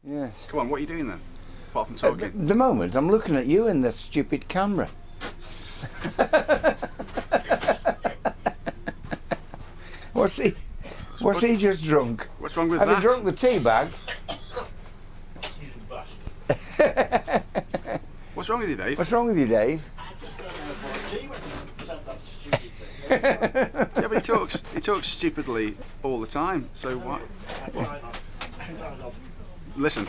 Yes. Come on, what are you doing then? Apart from talking. At the moment, I'm looking at you in the stupid camera. What's he just drunk? What's wrong with Have that? you drunk the tea bag? He's a bastard. What's wrong with you, Dave? What's wrong with you, Dave? I just don't know what tea when you said that stupid thing. Yeah, but he talks stupidly all the time. So what? Listen,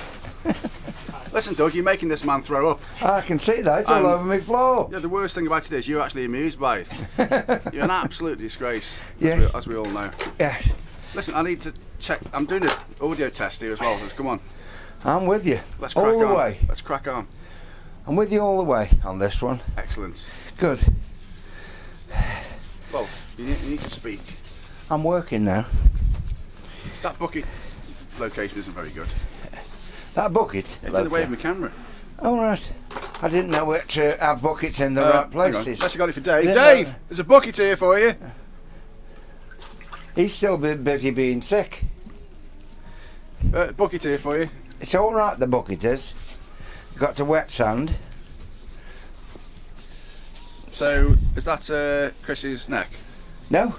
Doug, you're making this man throw up. I can see that. It's all over my floor. Yeah, the worst thing about it is you're actually amused by it. You're an absolute disgrace. Yes. As we all know. Yes. Listen, I need to check. I'm doing an audio test here as well. Come on. I'm with you. Let's crack all the on. way. Let's crack on. I'm with you all the way on this one. Excellent. Good. Well, you need to speak. I'm working now. That bucket location isn't very good. That bucket. It's in the way of my camera. Oh, right. I didn't know where to have buckets in the right places. Unless you got it for Dave. Yeah. Dave, there's a bucket here for you. He's still busy being sick. Bucket here for you. It's all right, the bucket is. Got to wet sand. So, is that Chris's neck? No.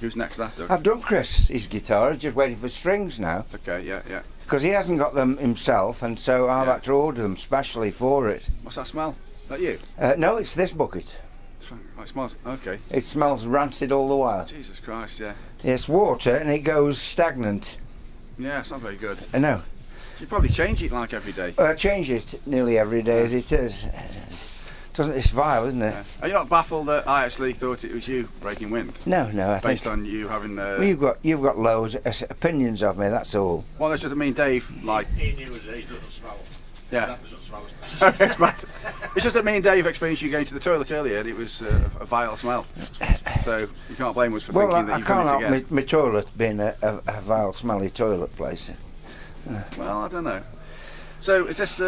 Whose neck's that, Doug? I've done Chris his guitar. He's just waiting for strings now. Okay, yeah. Because he hasn't got them himself, and so I've had to order them specially for it. What's that smell? That you? No, it's this bucket. It smells. Okay. It smells rancid all the while. Jesus Christ, yeah. It's water and it goes stagnant. Yeah, it's not very good. I know. You probably change it like every day. I change it nearly every day as it is. It's vile, isn't it? Yeah. Are you not baffled that I actually thought it was you breaking wind? No, I Based think on you having. well, you've got loads of opinions of me. That's all. Well, that's what I mean, Dave. Like. He knew he doesn't smell. Yeah. That doesn't smell. It's bad. It's just that me and Dave experienced you going to the toilet earlier, and it was a vile smell. So you can't blame us for thinking that I you've done can't it again. help my toilet being a vile, smelly toilet place. Well, I don't know. So is this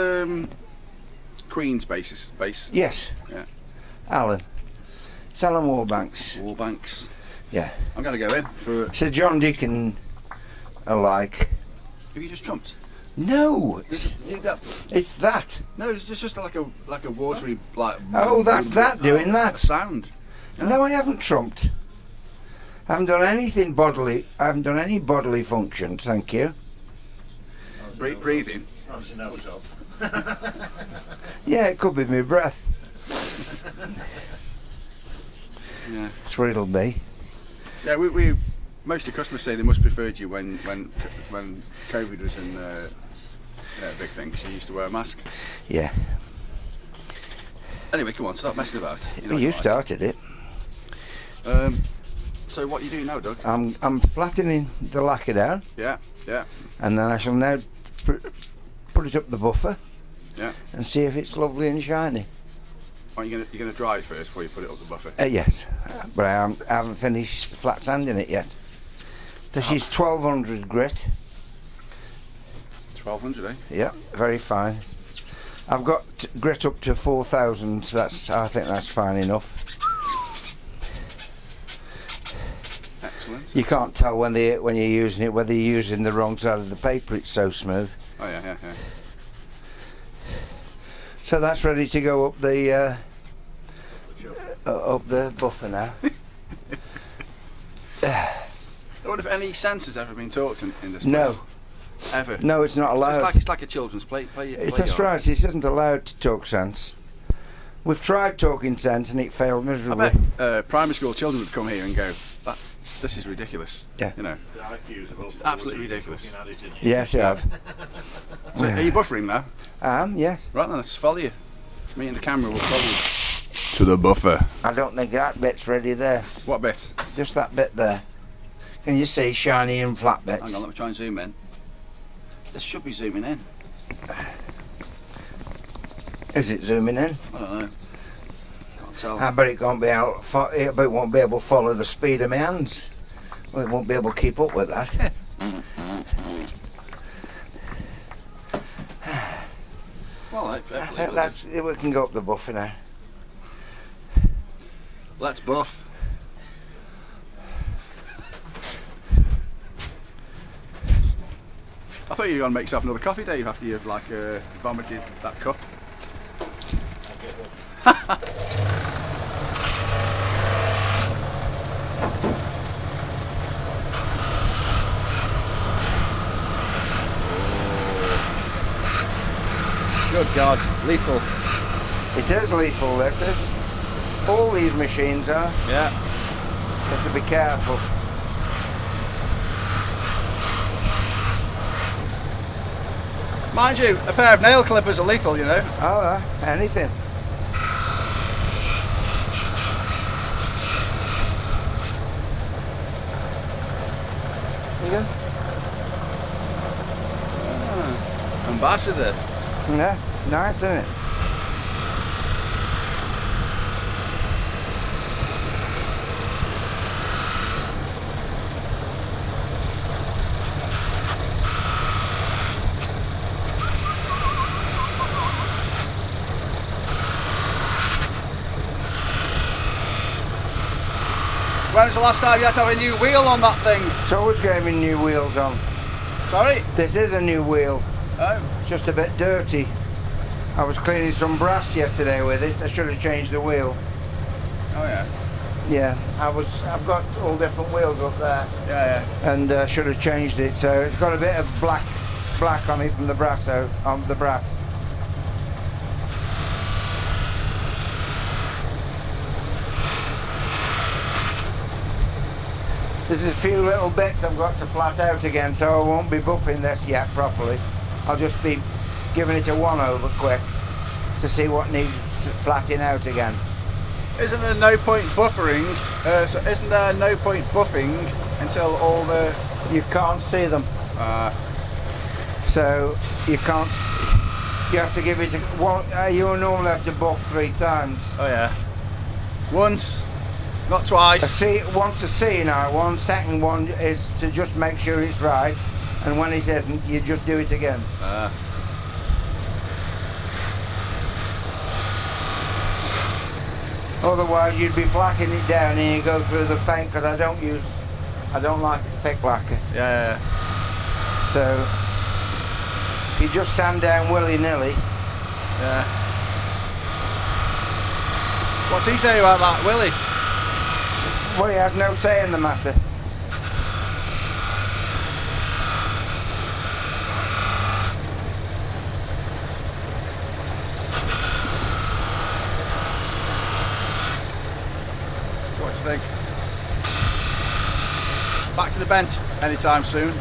Queen's bass? Yes. Yeah. Alan. It's Alan Wallbanks. Wallbanks. Yeah. I'm going to go in for. It's a John Deacon alike. Have you just trumped? No. It's that. No, it's just like a watery like. Oh, that's that doing that. Sound. Yeah. No, I haven't trumped. I haven't done anything bodily. I haven't done any bodily function. Thank you. Breathing. How's your nose up? Yeah, it could be my breath. Yeah. That's what it'll be. Yeah, we most of your customers say they must preferred you when COVID was in a big thing. 'Cause you used to wear a mask. Yeah. Anyway, come on, stop messing about. Well, you started it. So what are you doing now, Doug? I'm flattening the lacquer down, Yeah. and then I shall now put it up the buffer. Yeah. And see if it's lovely and shiny. Are you gonna dry it first before you put it up the buffer? Yes, but I haven't finished flat sanding it yet. This is 1200 grit. 1200, eh? Yeah, very fine. I've got grit up to 4000, so I think that's fine enough. Excellent. You can't tell when you're using it whether you're using the wrong side of the paper. It's so smooth. Oh yeah. So that's ready to go up the buffer now. I wonder if any sense has ever been taught in this place. No. Ever. No, it's not allowed. It's like a children's play. That's right. It isn't allowed to talk sense. We've tried talking sense and it failed I miserably. bet primary school children would come here and go, "This is ridiculous." Yeah. You know. The IQ's above It's absolutely 40, ridiculous. looking at it, isn't it? Yes, you have. So are you buffering now? Yes. Right then, let's follow you. Me and the camera will follow you to the buffer. I don't think that bit's ready there. What bit? Just that bit there. Can you see shiny and flat bits? Hang on, let me try and zoom in. This should be zooming in. Is it zooming in? I don't know. Can't tell. I bet it won't be able to follow the speed of my hands. Well, it won't be able to keep up with that. Well, hopefully We can go up the buffer now. let's buff. I thought you were going to make yourself another coffee, Dave, after you've like vomited that cup. Good God, lethal. It is lethal, this is. All these machines are. Yeah. Have to be careful. Mind you, a pair of nail clippers are lethal, you know. Oh, anything. There you go. Ambassador. Yeah, nice, isn't it? When was the last time you had to have a new wheel on that thing? It's always getting new wheels on. Sorry? This is a new wheel. Oh. It's just a bit dirty. I was cleaning some brass yesterday with it. I should have changed the wheel. Oh yeah. Yeah, I've got all different wheels up there. Yeah, yeah. And should have changed it. So it's got a bit of black on it from the brass. On the brass. There's a few little bits I've got to flat out again, so I won't be buffing this yet properly. I'll just be giving it a one-over quick to see what needs flatting out again. Isn't there no point buffering? Isn't there no point buffing until all the? You can't see them, so you can't. You have to give it one. You normally have to buff 3 times. Oh yeah. Once, not twice. Once a CNI one, second one is to just make sure it's right, and when it isn't, you just do it again. Otherwise, you'd be flattening it down and you go through the paint because I don't like thick lacquer. Yeah. So if you just sand down willy-nilly. Yeah. What's he say about that, Willie? Well, he has no say in the matter. What do you think? Back to the bench anytime soon?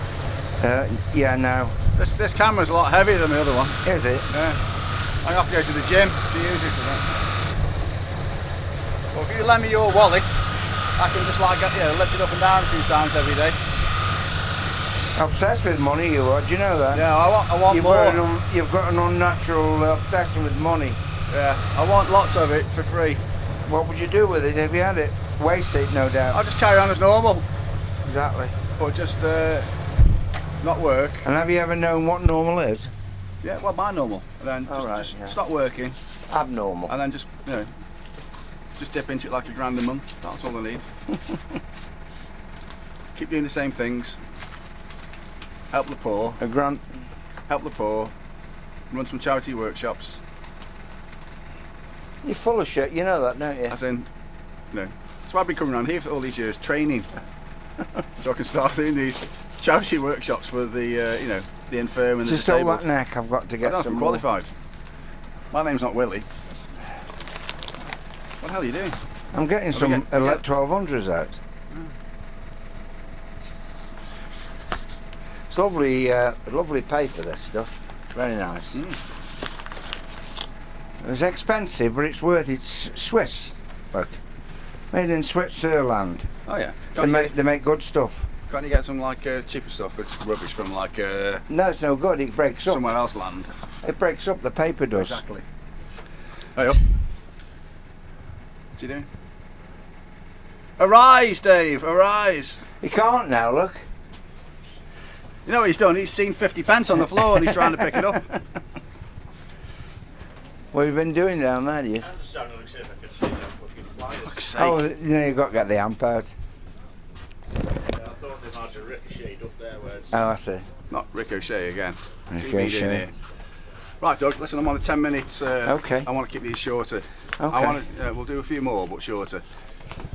Yeah, no. This camera's a lot heavier than the other one. Is it? Yeah. I have to go to the gym to use it. Well, if you lend me your wallet, I can just like lift it up and down a few times every day. Obsessed with money, you are. Do you know that? Yeah, I want more. You've got an unnatural obsession with money. Yeah, I want lots of it for free. What would you do with it if you had it? Waste it, no doubt. I'll just carry on as normal. Exactly. But just not work. And have you ever known what normal is? Yeah, well, my normal. And then just stop working. Abnormal. And then just just dip into it like £1,000 a month. That's all I need. Keep doing the same things. Help the poor. Help the poor. Run some charity workshops. You're full of shit, you know that, don't you? As in, so I've been coming around here for all these years training, so I can start doing these charity workshops for the the infirm and the just all disabled. that neck, I've got to get I'm some qualified. My name's not Willie. What the hell are you doing? I'm getting some 1200s out. It's lovely paper, this stuff. Very nice. It's expensive, but it's worth it. It's Swiss, look. Made in Switzerland. Oh yeah. They make good stuff. Can't you get some like cheaper stuff? It's rubbish from like No, it's no good. It breaks up. somewhere else land. It breaks up. The paper does. Exactly. Hey up. What's he doing? Arise, Dave! Arise! He can't now. Look. You know what he's done? He's seen 50 pence on the floor and he's trying to pick it up. What have you been doing down there, you? I'm just trying to look see if I can see that fucking flyers. Fuck's sake. Oh, you've got to get the amp out. Yeah, I thought thought they've had a ricocheted up there where it's... Oh, I see. Not ricochet again. Ricochet. TBD in here. Right, Doug. Listen, I'm on the 10 minutes. Okay. I want to keep these shorter. Okay. I want to. We'll do a few more, but shorter.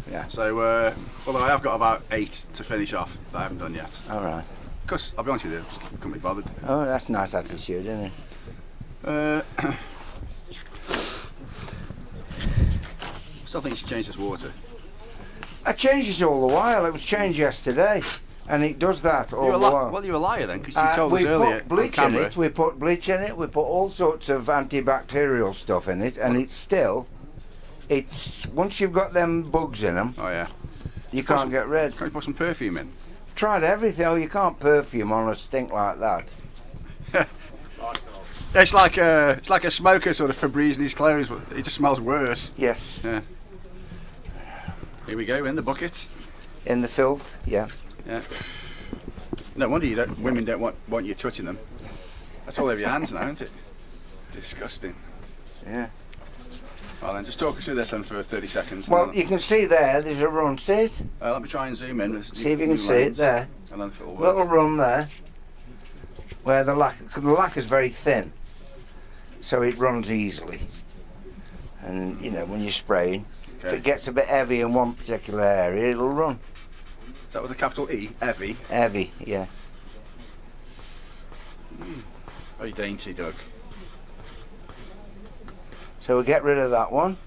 Yeah. So, although I have got about 8 to finish off that I haven't done yet. All right. Because I'll be honest with you, just couldn't be bothered. Oh, that's a nice attitude, isn't it? Still think you should change this water. I change it all the while. It was changed yesterday, and it does that all the while. Well, you're a liar then, because you told us earlier We put bleach on in camera. it. We put bleach in it. We put all sorts of antibacterial stuff in it, and it's still. It's once you've got them bugs in them, Oh yeah. you can't get rid. Can you put some perfume in? Tried everything. Oh, you can't perfume on a stink like that. Yeah, it's like a smoker sort of Febreze in his clothes, but it just smells worse. Yes. Yeah. Here we go in the bucket. In the filth. Yeah. Yeah. No wonder women don't want you touching them. That's all over your hands now, isn't it? Disgusting. Yeah. Well then, just talk us through this then for 30 seconds. Well, you can see there's a run. See it? Let me try and zoom in. See if you can see it there. And then if it'll work. Little run there, where the lacquer is very thin, so it runs easily. And you know when you're spraying, if it gets a bit heavy in one particular area, it'll run. Is that with a capital E? Heavy? Heavy, yeah. Very dainty, Doug. So we'll get rid of that one.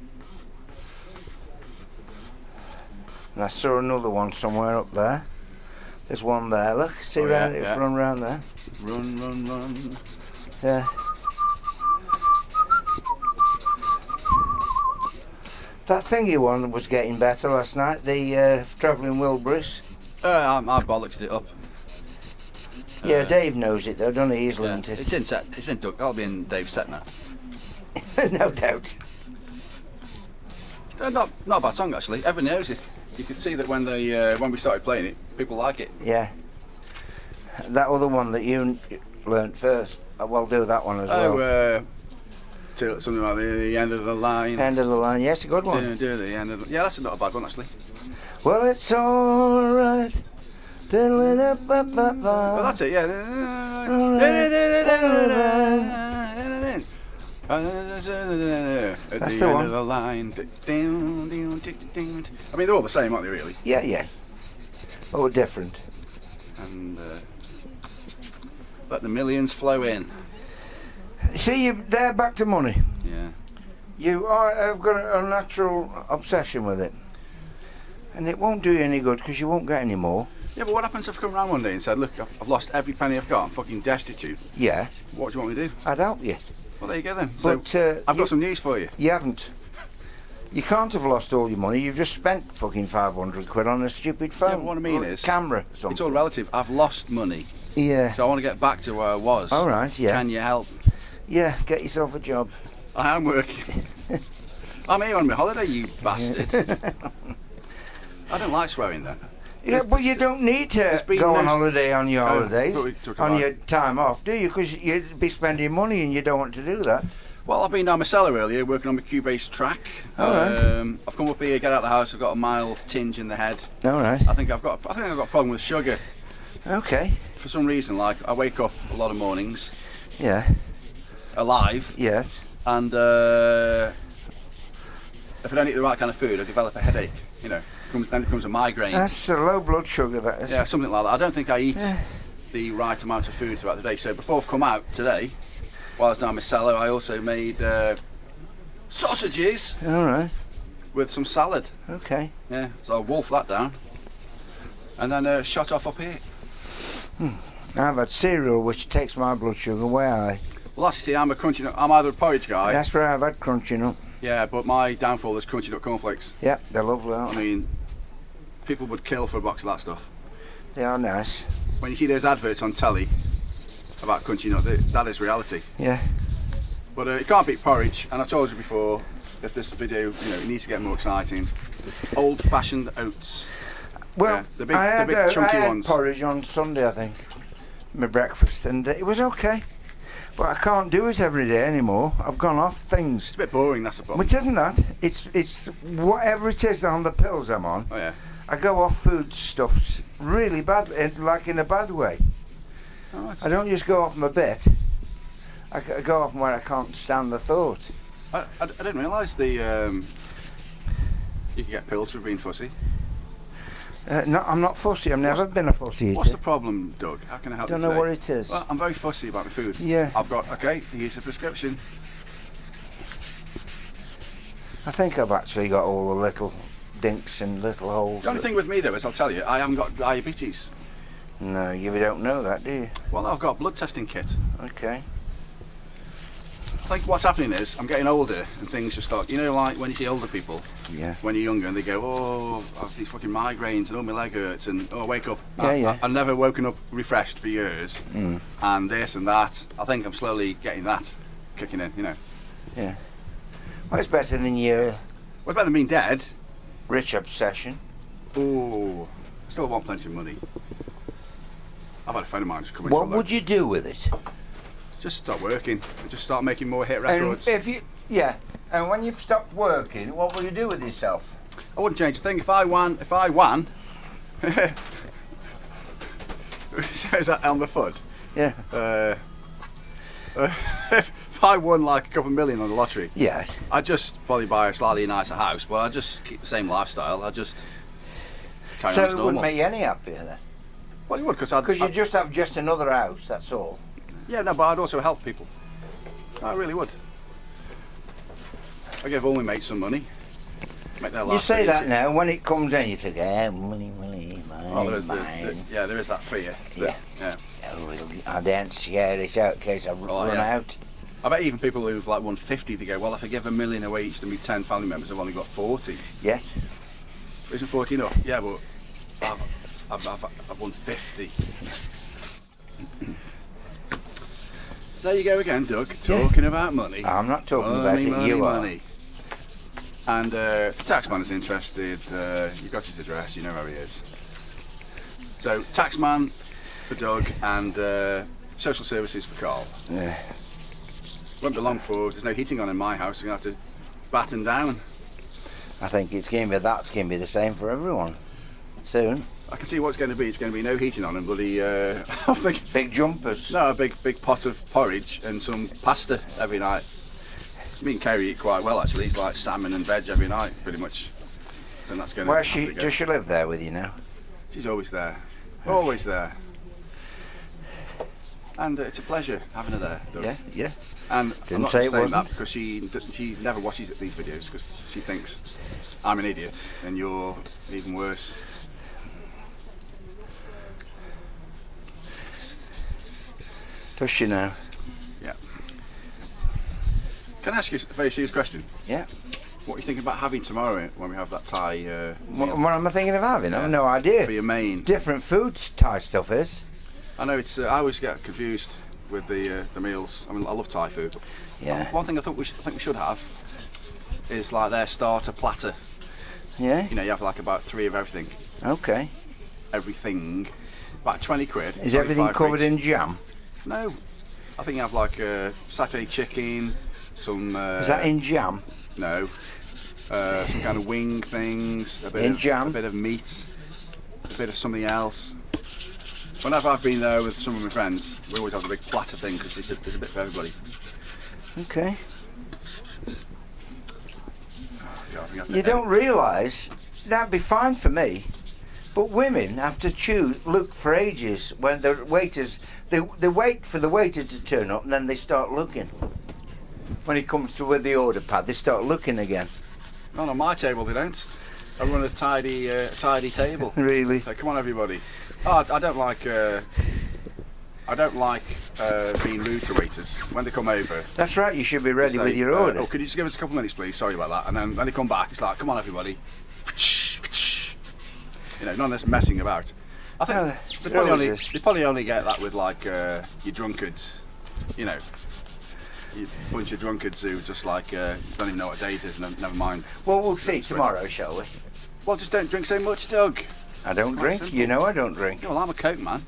And I saw another one somewhere up there. There's one there, look. See round it, run round there. Run, run, run. Yeah. That thingy one was getting better last night, the travelling Wilburys. I bollocksed it up. Yeah, Dave knows it though, doesn't he? He's Yeah. learnt it. It's in set. It's in Doug. That'll be in Dave's set now. No doubt. Not a bad song actually. Everyone knows it. You could see that when we started playing it, people like it. Yeah. That other one that you learnt first, we'll do that one as well. Till something like the end of the line. End of the line, yes, a good one. Do the end of the, yeah, that's not a bad one actually. Well, it's alright. Well, that's it, yeah. At That's the the end one. of the line. I mean, they're all the same, aren't they, really? Yeah, yeah. Oh, different. And let the millions flow in. See, they're back to money. Yeah. I've got a natural obsession with it. And it won't do you any good because you won't get any more. Yeah, but what happens if I come round one day and said, look, I've lost every penny I've got, I'm fucking destitute. Yeah. What do you want me to do? I'd help you. Well, there you go then. But So, I've got some news for you. You haven't. You can't have lost all your money. You've just spent fucking 500 quid on a stupid phone. Yeah, what I mean or is, camera. Something. It's all relative. I've lost money. Yeah. So I want to get back to where I was. All right. Yeah. Can you help? Yeah. Get yourself a job. I am working. I'm here on my holiday, you bastard. I don't like swearing though. Yeah, but you don't need to been go on no- holiday on your Oh, holidays, thought we took on about- your time off, do you? Because you'd be spending money and you don't want to do that. Well, I've been down my cellar earlier working on my Cubase track. All right. I've come up here, get out of the house. I've got a mild tinge in the head. All right. I think I've got a problem with sugar. Okay. For some reason, like I wake up a lot of mornings Yeah. alive, Yes. and if I don't eat the right kind of food, I develop a headache. You know, then it becomes a migraine. That's a low blood sugar, that is. Yeah, something like that. I don't think I eat the right amount of food throughout the day. So before I've come out today, while I was down my cellar, I also made sausages All right. with some salad. Okay. Yeah, so I wolfed that down, and then shot off up here. I've had cereal, which takes my blood sugar way high. Well, actually, see, I'm either a porridge guy. That's where I've had crunching up. Yeah, but my downfall is crunchy nut cornflakes. Yeah, they're lovely, I aren't they? mean, people would kill for a box of that stuff. They are nice. When you see those adverts on telly about crunchy nut, that is reality. Yeah. But it can't beat porridge, and I've told you before, if this video, it needs to get more exciting. Old-fashioned oats. Well, Yeah, the big chunky I had ones. porridge on Sunday, I think, my breakfast, and it was okay. But I can't do it every day anymore. I've gone off things. It's a bit boring, that's the problem. Which isn't that? It's whatever it is on the pills I'm on. Oh yeah. I go off food stuffs really badly, like in a bad way. Oh, right. I don't just go off my bit. I go off where I can't stand the thought. I didn't realise you could get pills for being fussy. No, I'm not fussy. I've never been a fussy eater. What's the problem, Doug? How can I help you Don't know today? what it is. Well, I'm very fussy about my food. Yeah. Okay, here's a prescription. I think I've actually got all the little dinks and little holes. The only thing with me though is, I'll tell you, I haven't got diabetes. No, you don't know that, do you? Well, I've got a blood testing kit. Okay. I think what's happening is, I'm getting older and things just start, like when you see older people, Yeah. when you're younger and they go, oh, I have these fucking migraines and oh, my leg hurts and oh, I wake up. Yeah. I've never woken up refreshed for years and this and that. I think I'm slowly getting that kicking in, Yeah. Well, it's better than your What's better than being dead? rich obsession. Oh, I still want plenty of money. I've had a friend of mine just come in What for a would you do with it? Just start working and just start making more hit And records. and when you've stopped working, what will you do with yourself? I wouldn't change a thing. If I won, is that Elmer Fudd? Yeah. If I won like a couple of million on the lottery, Yes. I'd just probably buy a slightly nicer house, but I'd just keep the same lifestyle. I'd just carry on So as it normal. wouldn't make you any happier then? Well, you would, because Because you just have just another house, that's all. Yeah, no, but I'd also help people. I really would. I give all my mates some money. Make their You lives say that easy. now, when it comes in, you think, money, mine, Oh, there is mine. there is that fear. Yeah. Yeah. Oh, I don't scare it out in case I run yeah. out. I bet even people who've like won 50, they go, well, if I give $1 million away each to me 10 family members, I've only got 40. Yes. Isn't 40 enough? Yeah, but I've won 50. There you go again, Doug, talking about money. I'm not talking Money, about it, money, you are. money. And the taxman is interested. You've got his address, you know where he is. So, taxman for Doug and social services for Carl. Yeah. Won't be long before there's no heating on in my house. You're going to have to batten down. I think that's going to be the same for everyone soon. I can see what it's going to be. It's going to be no heating on and bloody, I think, Big jumpers. no, a big pot of porridge and some pasta every night. Me and Kerry eat quite well actually. It's like salmon and veg every night, pretty much. And that's going to. Does she live there with you now? She's always there, always there. And it's a pleasure having her there, Doug. Yeah. And Didn't I'm not say just it saying that wasn't. because she never watches these videos because she thinks I'm an idiot and you're even worse. Does she now? Yeah. Can I ask you a very serious question? Yeah. What are you thinking about having tomorrow when we have that Thai What meal am I thinking of having? I have no for idea. your main? Different foods Thai stuff is. I know it's. I always get confused with the meals. I mean, I love Thai food. But Yeah. One thing I think we should have is like their starter platter. Yeah. You know, you have like about 3 of everything. Okay. Everything. About 20 quid. Is everything 25 covered each. in jam? No. I think you have like satay chicken, some. Is that in jam? No. Some kind of wing things. A bit In of, jam? A bit of meat. A bit of something else. Whenever I've been there with some of my friends, we always have a big platter thing because there's a bit for everybody. Okay. God, we have to You don't realise that'd be fine for me, but women have to look for ages when the waiters. They wait for the waiter to turn up and then they start looking. When it comes to with the order pad, they start looking again. Not on my table, they don't. I run a tidy table. Really? So come on, everybody. Oh, I don't like. Being rude to waiters when they come over. That's right. You should be ready Say, with your order. Oh, could you just give us a couple of minutes, please? Sorry about that. And then when they come back, it's like, come on, everybody. You know, none of this messing about. I think No, they probably only get that with like your drunkards. You know, you bunch of drunkards who just like don't even know what date is. Never mind. Well, we'll see tomorrow, shall we? Well, just don't drink so much, Doug. I don't Quite drink. simple. You know I don't drink. Yeah, well, I'm a Coke man.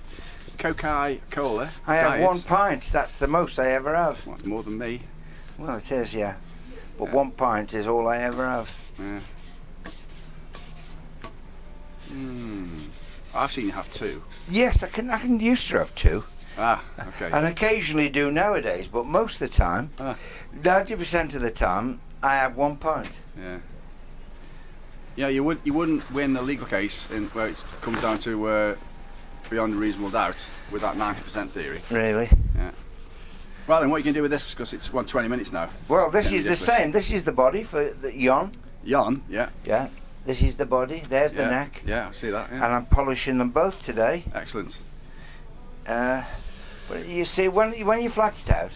Coca-Cola. I have diet. 1 pint. That's the most I ever have. Well, that's more than me. Well, it is, yeah. But Yeah. 1 pint is all I ever have. Yeah. I've seen you have 2. Yes, I can used to have 2. Ah, okay. And occasionally do nowadays, but most of the time, 90% of the time, I have 1 pint. Yeah. Yeah, you wouldn't win a legal case where it comes down to beyond a reasonable doubt with that 90% theory. Really? Yeah. Right then, what are you going to do with this? Because it's 20 minutes now. Well, this is the same. This is the body for the yon. Yon, yeah. Yeah. This is the body. There's the neck. Yeah, I see that. Yeah. And I'm polishing them both today. Excellent. But you see, when you flat it out,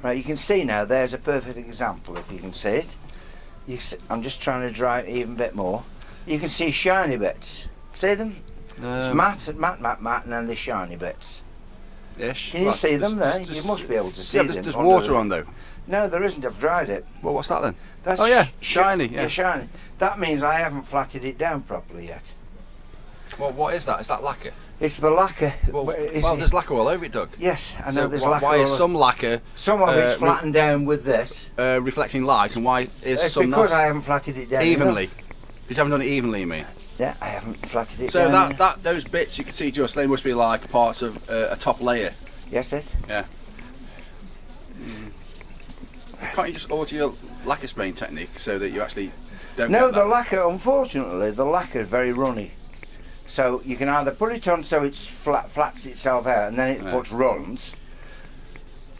right, you can see now. There's a perfect example. If you can see it, I'm just trying to dry it even a bit more. You can see shiny bits. See them? It's matte, and then the shiny bits. Ish. Can you see them there? You must be able to see them. There's water on though. No, there isn't. I've dried it. Well, what's that then? That's shiny. Yeah, shiny. That means I haven't flatted it down properly yet. Well, what is that? Is that lacquer? It's the lacquer. Well, there's lacquer all over it, Doug. Yes, I know there's lacquer. Why is some lacquer? Some of it's flattened down with this. Reflecting light, and why is it's some because not? I haven't flatted it down Evenly. enough. Because you haven't done it evenly, you mean? Yeah, I haven't flatted it so down. So those bits you can see, just they must be like parts of a top layer. Yes, it. Yeah. Can't you just alter your lacquer spraying technique so that you actually don't? No, get that? the lacquer. Unfortunately, the lacquer is very runny. So you can either put it on so it's flats itself out, and then it puts runs.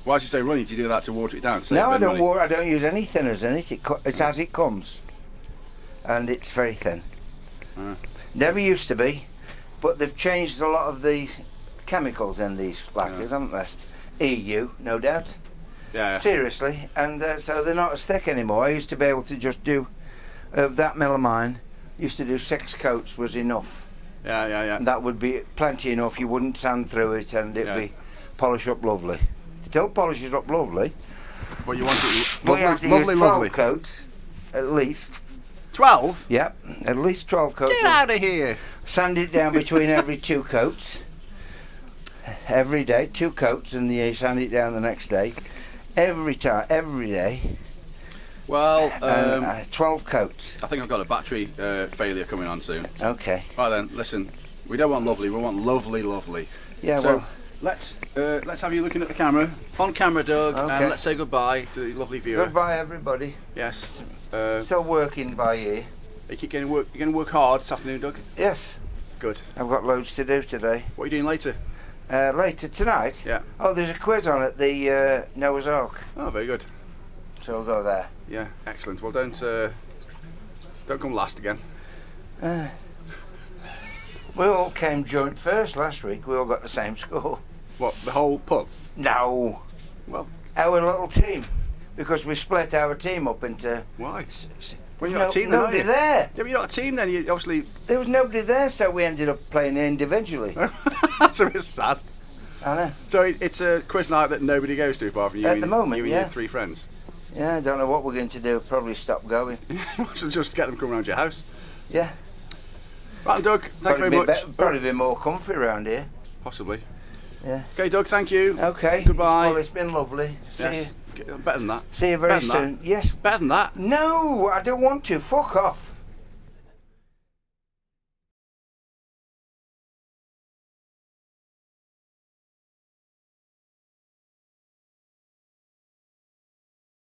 Why did you say runny? Do you do that to water it down? No, I don't use any thinners in it. It's as it comes, and it's very thin. Never used to be, but they've changed a lot of the chemicals in these lacquers, haven't they? EU, no doubt. Yeah. Seriously, and so they're not as thick anymore. I used to be able to just do, of that mill of mine, used to do 6 coats was enough. Yeah. And that would be plenty enough. You wouldn't sand through it, and it'd be polish up lovely. Still polishes up lovely. But you want it But you have to lovely, use 12 lovely. coats, at least. 12? Yep, at least 12 coats. Get out of here! Sand it down between every 2 coats. Every day, 2 coats, and you sand it down the next day. Every day. Well, 12 coats. I think I've got a battery failure coming on soon. Okay. Right then, listen. We don't want lovely. We want lovely, lovely. Yeah. So well, let's have you looking at the camera, on camera, Doug, Okay. and let's say goodbye to the lovely viewer. goodbye, everybody. Yes. Still working by ear. You keep getting work. You're going to work hard this afternoon, Doug. Yes. Good. I've got loads to do today. What are you doing later? Later tonight. Yeah. Oh, there's a quiz on at the Noah's Ark, Oh, very good. so we'll go there. Yeah, excellent. Well, don't come last again. We all came joint first last week. We all got the same score. What, the whole pub? No. Well, Our little team, because we split our team up into. why? Well, you're not a team then, are nobody you? there. Yeah, but you're not a team then. You obviously. There was nobody there, so we ended up playing individually. That's a bit sad. I know. So it's a quiz night that nobody goes to apart from you. At and, the moment, you and yeah. your 3 friends. Yeah, I don't know what we're going to do. Probably stop going. So just get them to come around your house. Yeah. Right, Doug. Thanks very much. Probably be more comfy around here. Possibly. Yeah. Okay, Doug. Thank you. Okay. Goodbye. Well, it's been lovely. Yes. Better than that. See you very Better than soon. Yes. Better than that. No, I don't want to. Fuck off.